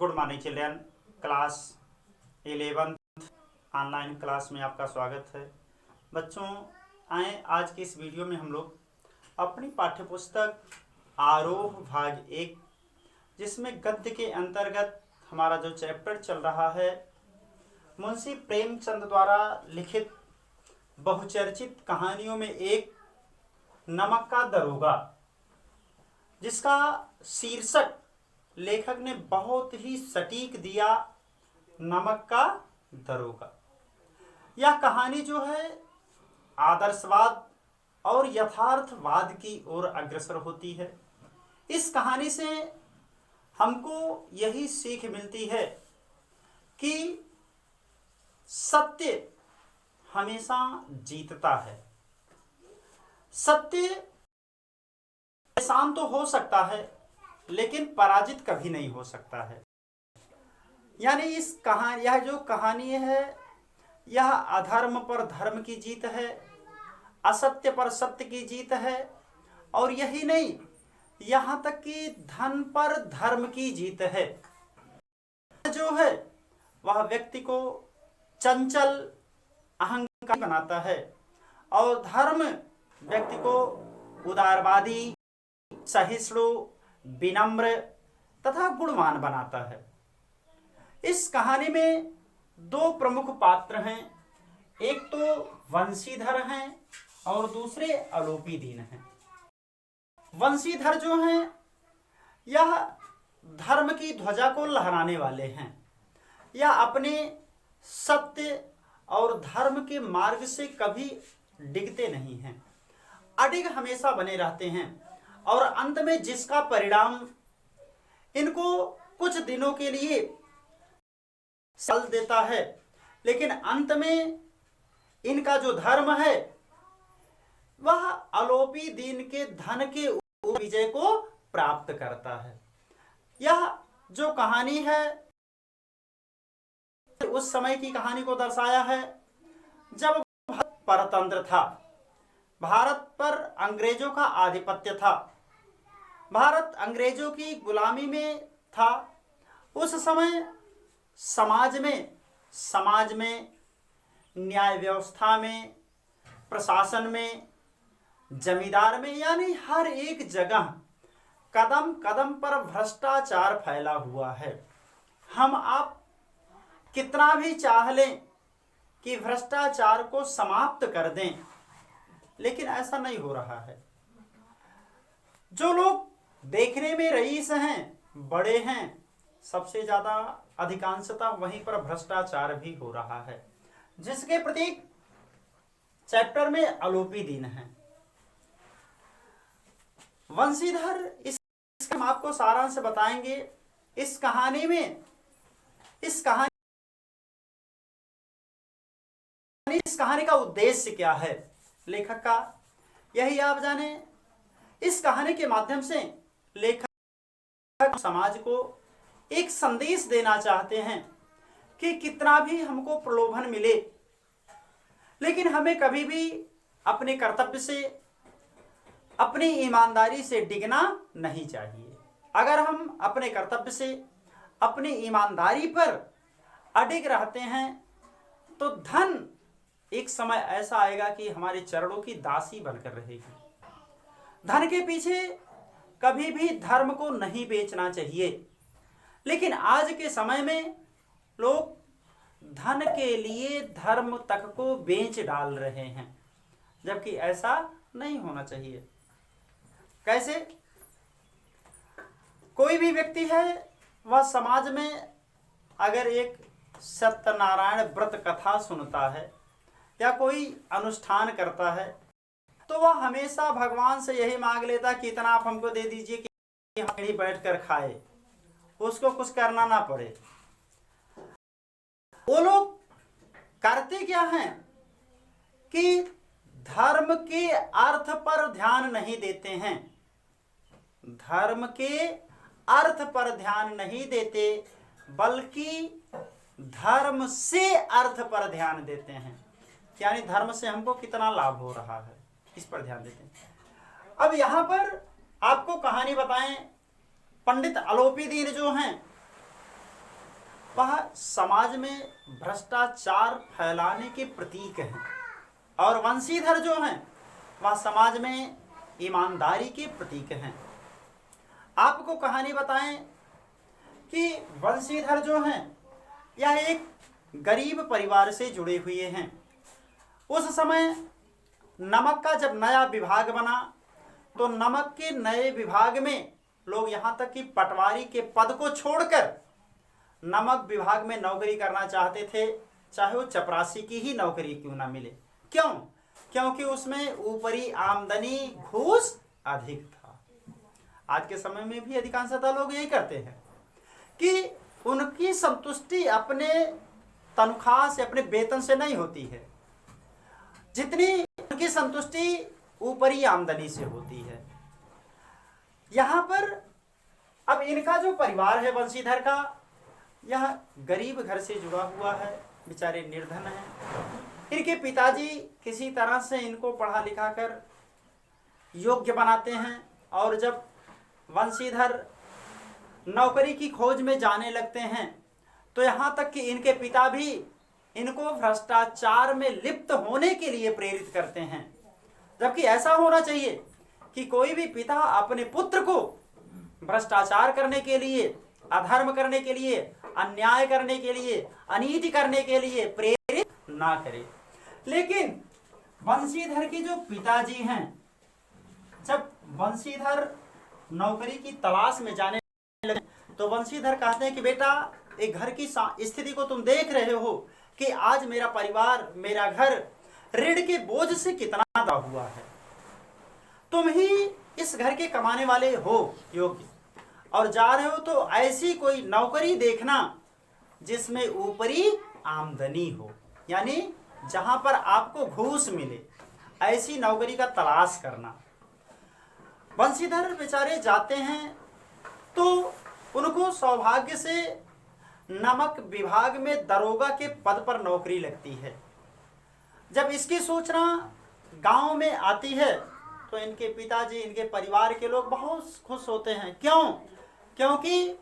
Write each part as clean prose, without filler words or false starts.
Good morning children. Class 11 online class में आपका स्वागत है। बच्चों, आए आज की इस वीडियो में हम लोग अपनी पाठ्यपुस्तक आरोह भाग 1, जिसमें गद्य के अंतर्गत हमारा जो चैप्टर चल रहा है, मुंशी प्रेमचंद द्वारा लिखित बहुचर्चित कहानियों में एक नमक का दरोगा, जिसका शीर्षक लेखक ने बहुत ही सटीक दिया, नमक का दरोगा। यह कहानी जो है आदर्शवाद और यथार्थवाद की ओर अग्रसर होती है। इस कहानी से हमको यही सीख मिलती है कि सत्य हमेशा जीतता है। सत्य शांत तो हो सकता है, लेकिन पराजित कभी नहीं हो सकता है। यानी यह जो कहानी है, यह अधर्म पर धर्म की जीत है, असत्य पर सत्य की जीत है, और यही नहीं, यहाँ तक कि धन पर धर्म की जीत है। जो है वह व्यक्ति को चंचल अहंकारी बनाता है, और धर्म व्यक्ति को उदारवादी, सहिष्णु, विनम्र तथा गुणवान बनाता है। इस कहानी में दो प्रमुख पात्र हैं, एक तो वंशीधर हैं और दूसरे आलोपीदीन हैं। वंशीधर जो हैं, यह धर्म की ध्वजा को लहराने वाले हैं। यह अपने सत्य और धर्म के मार्ग से कभी डिगते नहीं हैं, अडिग हमेशा बने रहते हैं, और अंत में जिसका परिणाम इनको कुछ दिनों के लिए सल देता है, लेकिन अंत में इनका जो धर्म है वह आलोपीदीन के धन के विजय को प्राप्त करता है। यह जो कहानी है उस समय की कहानी को दर्शाया है, जब भारत परतंत्र था, भारत पर अंग्रेजों का आधिपत्य था, भारत अंग्रेजों की गुलामी में था। उस समय समाज में न्याय व्यवस्था में, प्रशासन में, जमींदार में, यानी हर एक जगह कदम कदम पर भ्रष्टाचार फैला हुआ है। हम आप कितना भी चाह लें कि भ्रष्टाचार को समाप्त कर दें, लेकिन ऐसा नहीं हो रहा है। जो लोग देखने में रईस हैं, बड़े हैं, सबसे ज्यादा अधिकांशतः वहीं पर भ्रष्टाचार भी हो रहा है, जिसके प्रतीक चैप्टर में आलोपीदीन है। वंशीधर हम आपको सारांश बताएंगे। इस कहानी का उद्देश्य क्या है लेखक का, यही आप जाने। इस कहानी के माध्यम से लेखक समाज को एक संदेश देना चाहते हैं कि कितना भी हमको प्रलोभन मिले, लेकिन हमें कभी भी अपने कर्तव्य से, अपनी ईमानदारी से डिगना नहीं चाहिए। अगर हम अपने कर्तव्य से, अपनी ईमानदारी पर अडिग रहते हैं, तो धन एक समय ऐसा आएगा कि हमारे चरणों की दासी बनकर रहेगी। धन के पीछे कभी भी धर्म को नहीं बेचना चाहिए, लेकिन आज के समय में लोग धन के लिए धर्म तक को बेच डाल रहे हैं, जबकि ऐसा नहीं होना चाहिए। कैसे? कोई भी व्यक्ति है, वह समाज में अगर एक सत्यनारायण व्रत कथा सुनता है या कोई अनुष्ठान करता है, तो वह हमेशा भगवान से यही मांग लेता कि इतना आप हमको दे दीजिए कि हम यहीं बैठ कर खाए, उसको कुछ करना ना पड़े। वो लोग करते क्या हैं कि धर्म के अर्थ पर ध्यान नहीं देते हैं, धर्म के अर्थ पर ध्यान नहीं देते, बल्कि धर्म से अर्थ पर ध्यान देते हैं। यानी धर्म से हमको कितना लाभ हो रहा है, इस पर ध्यान देते हैं। अब यहां पर आपको कहानी बताएं, पंडित आलोपीदीन जो हैं, वह समाज में भ्रष्टाचार फैलाने के प्रतीक हैं, और वंशीधर जो हैं वह समाज में ईमानदारी के प्रतीक हैं। आपको कहानी बताएं कि वंशीधर जो हैं यह एक गरीब परिवार से जुड़े हुए हैं। उस समय नमक का जब नया विभाग बना तो नमक के नए विभाग में लोग यहाँ तक कि पटवारी के पद को छोड़कर नमक विभाग में नौकरी करना चाहते थे, चाहे वो चपरासी की ही नौकरी क्यों ना मिले। क्यों? क्योंकि उसमें ऊपरी आमदनी, घूस अधिक था। आज के समय में भी अधिकांशतः लोग यही करते हैं कि उनकी संतुष्टि अपने तनख्वाह से, अपने वेतन से नहीं होती है, जितनी उनकी संतुष्टि ऊपरी आमदनी से होती है। यहाँ पर अब इनका जो परिवार है वंशीधर का, यह गरीब घर से जुड़ा हुआ है, बेचारे निर्धन हैं। इनके पिताजी किसी तरह से इनको पढ़ा लिखा कर योग्य बनाते हैं, और जब वंशीधर नौकरी की खोज में जाने लगते हैं तो यहाँ तक कि इनके पिता भी इनको भ्रष्टाचार में लिप्त होने के लिए प्रेरित करते हैं। जबकि ऐसा होना चाहिए कि कोई भी पिता अपने पुत्र को भ्रष्टाचार करने के लिए, अधर्म करने के लिए, अन्याय करने के लिए, अनीति करने के लिए प्रेरित ना करे। लेकिन वंशीधर के जो पिताजी हैं, जब वंशीधर नौकरी की तलाश में जाने लगे तो वंशीधर कहते हैं कि बेटा, एक घर की स्थिति को तुम देख रहे हो कि आज मेरा परिवार, मेरा घर ऋण के बोझ से कितना दबा हुआ है। तुम ही इस घर के कमाने वाले हो योग्य, और जा रहे हो तो ऐसी कोई नौकरी देखना जिसमें ऊपरी आमदनी हो, यानी जहां पर आपको घूस मिले, ऐसी नौकरी का तलाश करना। वंशीधर बेचारे जाते हैं तो उनको सौभाग्य से नमक विभाग में दरोगा के पद पर नौकरी लगती है। जब इसकी सूचना गांव में आती है तो इनके पिताजी, इनके परिवार के लोग बहुत खुश होते हैं। क्यों? क्योंकि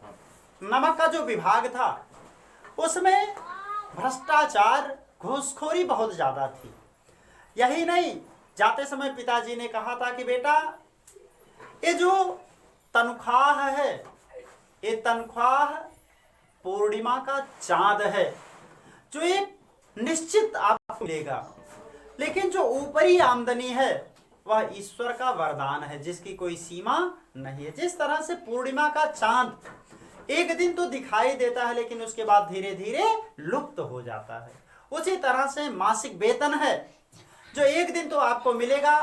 नमक का जो विभाग था उसमें भ्रष्टाचार, घूसखोरी बहुत ज्यादा थी। यही नहीं, जाते समय पिताजी ने कहा था कि बेटा, ये जो तनख्वाह है, ये तनख्वाह पूर्णिमा का चांद है, जो एक निश्चित आपको मिलेगा, लेकिन जो ऊपरी आमदनी है वह ईश्वर का वरदान है, जिसकी कोई सीमा नहीं है। जिस तरह से पूर्णिमा का चांद एक दिन तो दिखाई देता है, लेकिन उसके बाद धीरे धीरे लुप्त हो जाता है, उसी तरह से मासिक वेतन है, जो एक दिन तो आपको मिलेगा,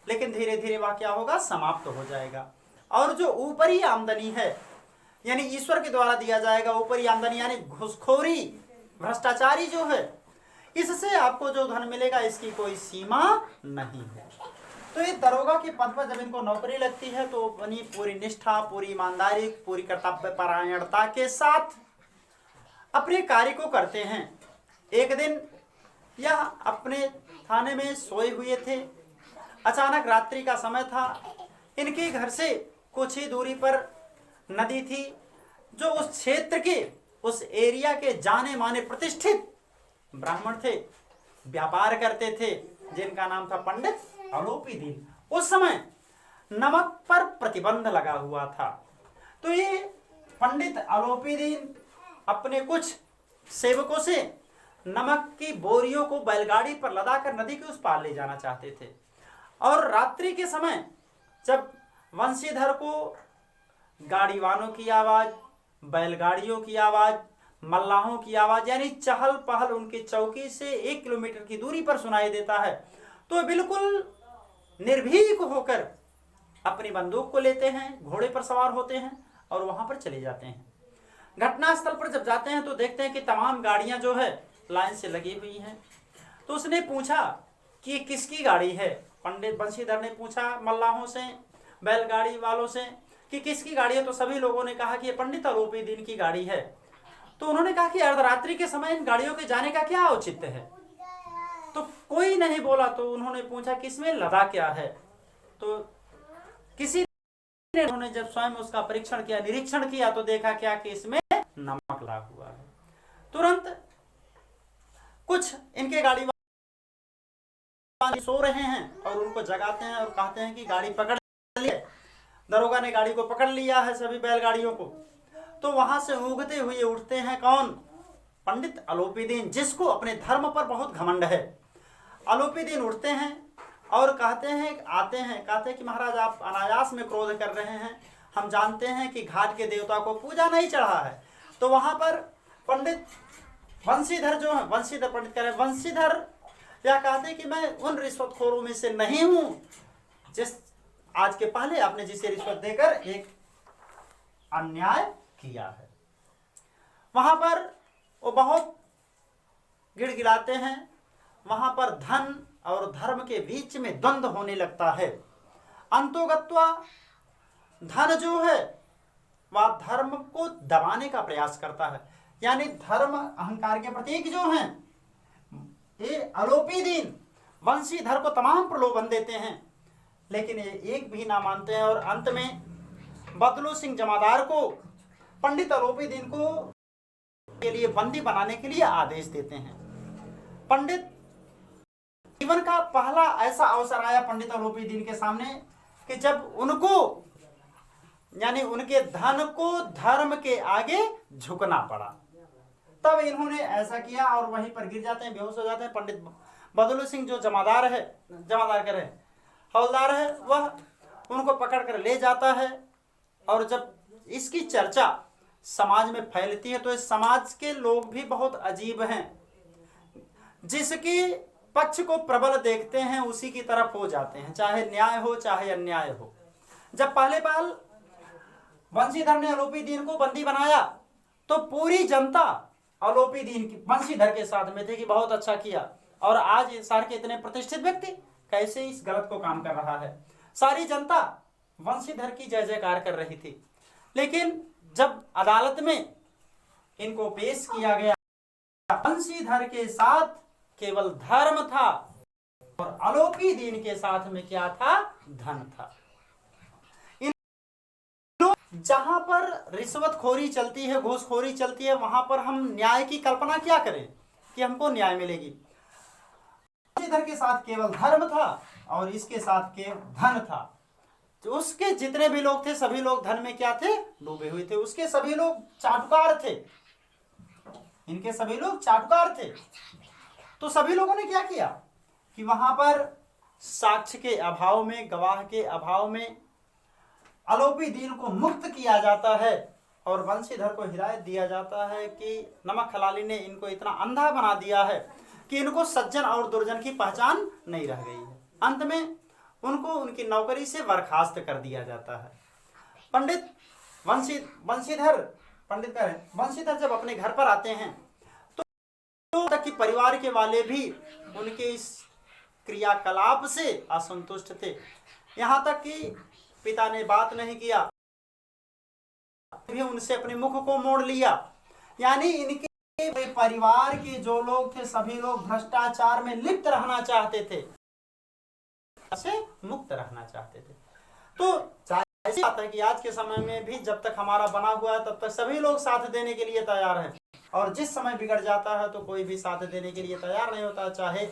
लेकिन धीरे धीरे वह क्या होगा, समाप्त हो जाएगा। और जो ऊपरी आमदनी है, यानी ईश्वर के द्वारा दिया जाएगा ऊपरी आमदनी, यानी घूसखोरी, भ्रष्टाचारी जो है, इससे आपको जो धन मिलेगा इसकी कोई सीमा नहीं है। तो ये दरोगा के पद पर जब इनको नौकरी लगती है तो बनी पूरी निष्ठा, पूरी ईमानदारी, पूरी कर्तव्य परायणता के साथ अपने कार्य को करते हैं। एक दिन यह अपने थाने में सोए हुए थे, अचानक रात्रि का समय था। इनके घर से कुछ ही दूरी पर नदी थी, जो उस क्षेत्र के, उस एरिया के जाने माने प्रतिष्ठित ब्राह्मण थे, व्यापार करते थे, जिनका नाम था पंडित अलोपी दीन। उस समय नमक पर प्रतिबंध लगा हुआ था, तो ये पंडित अलोपी दीन अपने कुछ सेवकों से नमक की बोरियों को बैलगाड़ी पर लदाकर नदी के उस पार ले जाना चाहते थे। और रात्रि के समय जब वंशीधर को गाड़ी वालों की आवाज, बैलगाड़ियों की आवाज, मल्लाहों की आवाज, यानी चहल पहल उनकी चौकी से 1 किलोमीटर की दूरी पर सुनाई देता है, तो बिल्कुल निर्भीक होकर अपनी बंदूक को लेते हैं, घोड़े पर सवार होते हैं और वहां पर चले जाते हैं। घटनास्थल पर जब जाते हैं तो देखते हैं कि तमाम गाड़ियां जो है लाइन से लगी हुई हैं। तो उसने पूछा कि ये किसकी गाड़ी है। पंडित बंशीधर ने पूछा मल्लाहों से, बैलगाड़ी वालों से कि किसकी गाड़ी है। तो सभी लोगों ने कहा कि ये पंडित अलोपी दीन की गाड़ी है। तो उन्होंने कहा कि अर्धरात्रि के समय इन गाड़ियों के जाने का क्या औचित्य है। तो कोई नहीं बोला। तो उन्होंने पूछा कि इसमें लदा क्या है। तो किसी ने, उन्होंने जब स्वयं उसका परीक्षण किया, निरीक्षण किया, तो देखा क्या कि इसमें नमक लगा हुआ है। इनके गाड़ी सो रहे हैं और उनको जगाते हैं और कहते हैं कि गाड़ी पकड़ लिए। दरोगा ने गाड़ी को पकड़ लिया है, सभी बैलगाड़ियों को। तो वहां से ऊँघते हुए उठते हैं कौन? पंडित अलोपीदीन, जिसको अपने धर्म पर बहुत घमंड है। अलोपीदीन उठते हैं और कहते हैं, कहते हैं कि महाराज आप अनायास में क्रोध कर रहे हैं, हम जानते हैं कि घाट के देवता को पूजा नहीं चढ़ा है। तो वहां पर पंडित वंशीधर जो है, वंशीधर पंडित कह रहे हैं, वंशीधर यह कहते हैं कि मैं उन रिश्वतखोरों में से नहीं हूं जिस आज के पहले आपने जिसे रिश्वत देकर एक अन्याय किया है। वहां पर वो बहुत गिड़गिड़ाते हैं। वहां पर धन और धर्म के बीच में द्वंद्व होने लगता है। अंतोगत्वा धन जो है वह धर्म को दबाने का प्रयास करता है। यानी धर्म अहंकार के प्रतीक जो हैं, ये अलोपीदीन वंशीधर को तमाम प्रलोभन देते हैं, लेकिन ये एक भी ना मानते हैं। और अंत में बदलू सिंह जमादार को पंडित अलोपीदीन को के लिए बंदी बनाने के लिए आदेश देते हैं। पंडित जीवन का पहला ऐसा अवसर आया पंडित अलोपीदीन के सामने कि जब उनको यानी उनके धन को धर्म के आगे झुकना पड़ा। तब इन्होंने ऐसा किया और वहीं पर गिर जाते हैं, बेहोश हो जाते हैं। पंडित बदलू सिंह जो जमादार है, जमादार कह रहे हवलदार है, वह उनको पकड़ कर ले जाता है। और जब इसकी चर्चा समाज में फैलती है तो इस समाज के लोग भी बहुत अजीब हैं। जिसकी पक्ष को प्रबल देखते हैं उसी की तरफ हो जाते हैं, चाहे न्याय हो चाहे अन्याय हो। जब पहले पाल वंशीधर ने अलोपीदीन को बंदी बनाया तो पूरी जनता अलोपीदीन की वंशीधर के साथ में थे कि बहुत अच्छा किया, और आज शहर के इतने प्रतिष्ठित व्यक्ति कैसे इस गलत को काम कर रहा है। सारी जनता वंशीधर की जय जयकार कर रही थी। लेकिन जब अदालत में इनको पेश किया गया, वंशीधर के साथ केवल धर्म था और अलोपीदीन के साथ में क्या था? धन था। जहां पर रिश्वतखोरी चलती है, घूसखोरी चलती है, वहां पर हम न्याय की कल्पना क्या करें कि हमको न्याय मिलेगी। इधर के साथ केवल धर्म था और इसके साथ के धन था। तो उसके जितने भी लोग थे सभी लोग धन में क्या थे? डूबे हुए थे। उसके सभी लोग चाटुकार थे, इनके सभी लोग चाटुकार थे। तो सभी लोगों ने क्या किया कि वहां पर साक्ष्य के अभाव में, गवाह के अभाव में अलोपीदीन को मुक्त किया जाता है और वंशीधर को हिदायत दिया जाता है कि नमक हलाली ने इनको इतना अंधा बना दिया है कि इनको सज्जन और दुर्जन की पहचान नहीं रह गई है। अंत में उनको उनकी नौकरी से बर्खास्त कर दिया जाता है। पंडित वंशीधर पंडित कह रहे वंशीधर जब अपने घर पर आते हैं तो तक कि परिवार के वाले भी उनके इस क्रियाकलाप से असंतुष्ट थे। यहाँ तक कि पिता ने बात नहीं किया, भी उनसे अपने मुख को मोड़ लिया। यानी इनके परिवार के जो लोग थे सभी लोग भ्रष्टाचार में लिप्त रहना चाहते थे, से मुक्त रहना चाहते थे। तो ऐसी बात है कि आज के समय में भी जब तक हमारा बना हुआ है तब तक सभी लोग साथ देने के लिए तैयार हैं, और जिस समय बिगड़ जाता है तो कोई भी साथ देने के लिए तैयार नहीं होता। चाहे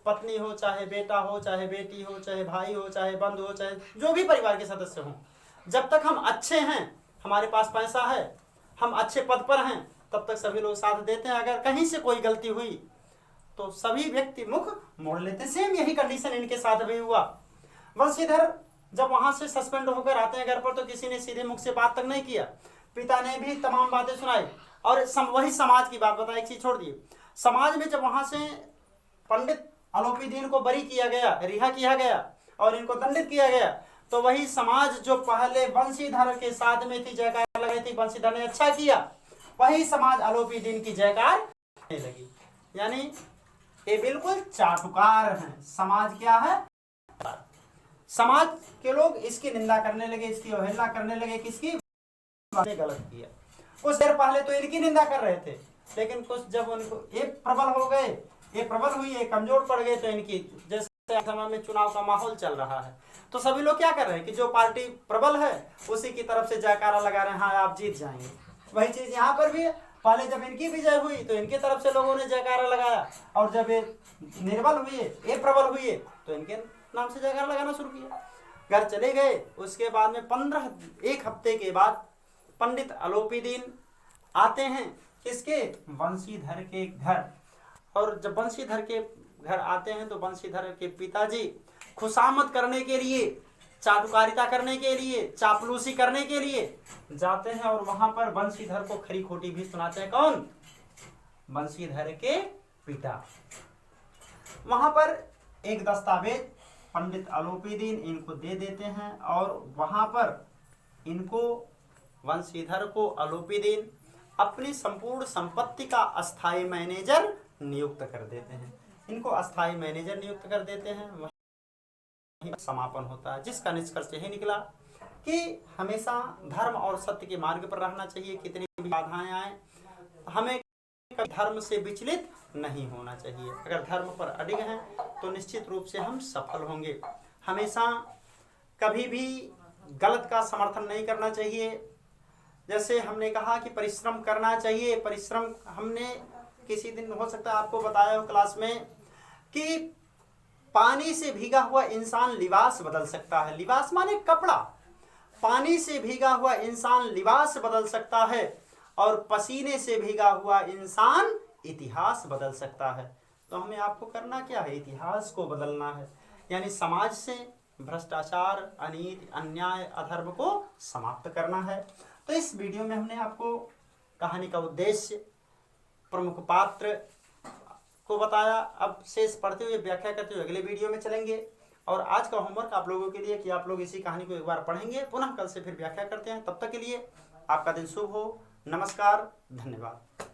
पत्नी हो, चाहे बेटा हो, चाहे बेटी हो, चाहे भाई हो, चाहे बंधु हो, चाहे जो भी परिवार के सदस्य हों, जब तक हम अच्छे हैं, हमारे पास पैसा है, हम अच्छे पद पर हैं, तब तक सभी लोग साथ देते हैं। अगर कहीं से कोई गलती हुई तो सभी व्यक्ति मुख मोड़ लेते। सेम यही कंडीशन इनके साथ भी हुआ। वंशीधर जब वहां से सस्पेंड होकर आते हैं घर पर तो किसी ने सीधे मुख से बात तक नहीं किया। पिता ने भी तमाम बातें सुनाई और वही समाज की बात बताई। एक चीज छोड़ दिए, समाज में जब वहां से पंडित अलोपीदीन को बरी किया गया, रिहा किया गया और इनको दंडित किया गया, तो वही समाज जो पहले वंशीधर के साथ में थी, जयकार लगाई थी, वंशीधर ने अच्छा किया, वही समाज अलोपीदीन की जयकार नहीं लगी। यानी ये बिल्कुल चाटुकार हैं। समाज क्या है? समाज के लोग इसकी निंदा करने लगे, इसकी अवहेलना करने लगे, किसकी गलत किया। कुछ देर पहले तो इनकी निंदा कर रहे थे, लेकिन कुछ जब उनको ये प्रबल हो गए, ये प्रबल हुई, ये कमजोर पड़ गए, तो इनकी जैसे समय में चुनाव का माहौल चल रहा है तो सभी लोग क्या कर रहे हैं कि जो पार्टी प्रबल है उसी की तरफ से जयकारा लगा रहे हैं, हाँ आप जीत जाएंगे। वही चीज यहाँ पर भी है। पहले जब इनकी विजय हुई तो इनके तरफ से लोगों ने जयकारा लगाया, और जब ये निर्बल हुए, ये प्रबल हुए, तो इनके नाम से जयकारा लगाना शुरू किया। घर चले गए। उसके बाद में एक हफ्ते के बाद पंडित अलोपीदीन आते हैं, किसके? बंशीधर के घर। और जब बंशीधर के घर आते हैं तो बंशीधर के पिताजी खुशामद करने के लिए, चाटुकारिता करने के लिए, चापलूसी करने के लिए जाते हैं, और वहां पर बंशीधर को खरी खोटी भी सुनाते हैं। कौन? बंशीधर के पिता। वहां पर एक दस्तावेज पंडित अलोपीदीन इनको दे देते हैं, और वहां पर इनको, बंशीधर को अलोपीदीन अपनी संपूर्ण संपत्ति का अस्थायी मैनेजर नियुक्त कर देते हैं। इनको अस्थायी मैनेजर नियुक्त कर देते हैं। वहीं समापन होता है, जिसका निष्कर्ष यही निकला कि हमेशा धर्म और सत्य के मार्ग पर रहना चाहिए। कितनी भी बाधाएं आए, हमें धर्म से विचलित नहीं होना चाहिए। अगर धर्म पर अडिग हैं तो निश्चित रूप से हम सफल होंगे। हमेशा कभी भी गलत का समर्थन नहीं करना चाहिए। जैसे हमने कहा कि परिश्रम करना चाहिए। परिश्रम, हमने किसी दिन हो सकता है आपको बताया हो क्लास में कि पानी से भीगा हुआ इंसान लिबास बदल सकता है। लिबास माने कपड़ा। पानी से भीगा हुआ इंसान लिबास बदल सकता है, और पसीने से भीगा हुआ इंसान इतिहास बदल सकता है। तो हमें आपको करना क्या है? इतिहास को बदलना है, यानी समाज से भ्रष्टाचार, अनीति, अन्याय, अधर्म को समाप्त करना है। तो इस वीडियो में हमने आपको कहानी का उद्देश्य, प्रमुख पात्र को बताया। अब शेष पढ़ते हुए, व्याख्या करते हुए अगले वीडियो में चलेंगे। और आज का होमवर्क आप लोगों के लिए कि आप लोग इसी कहानी को एक बार पढ़ेंगे, पुनः कल से फिर व्याख्या करते हैं। तब तक के लिए आपका दिन शुभ हो। नमस्कार, धन्यवाद।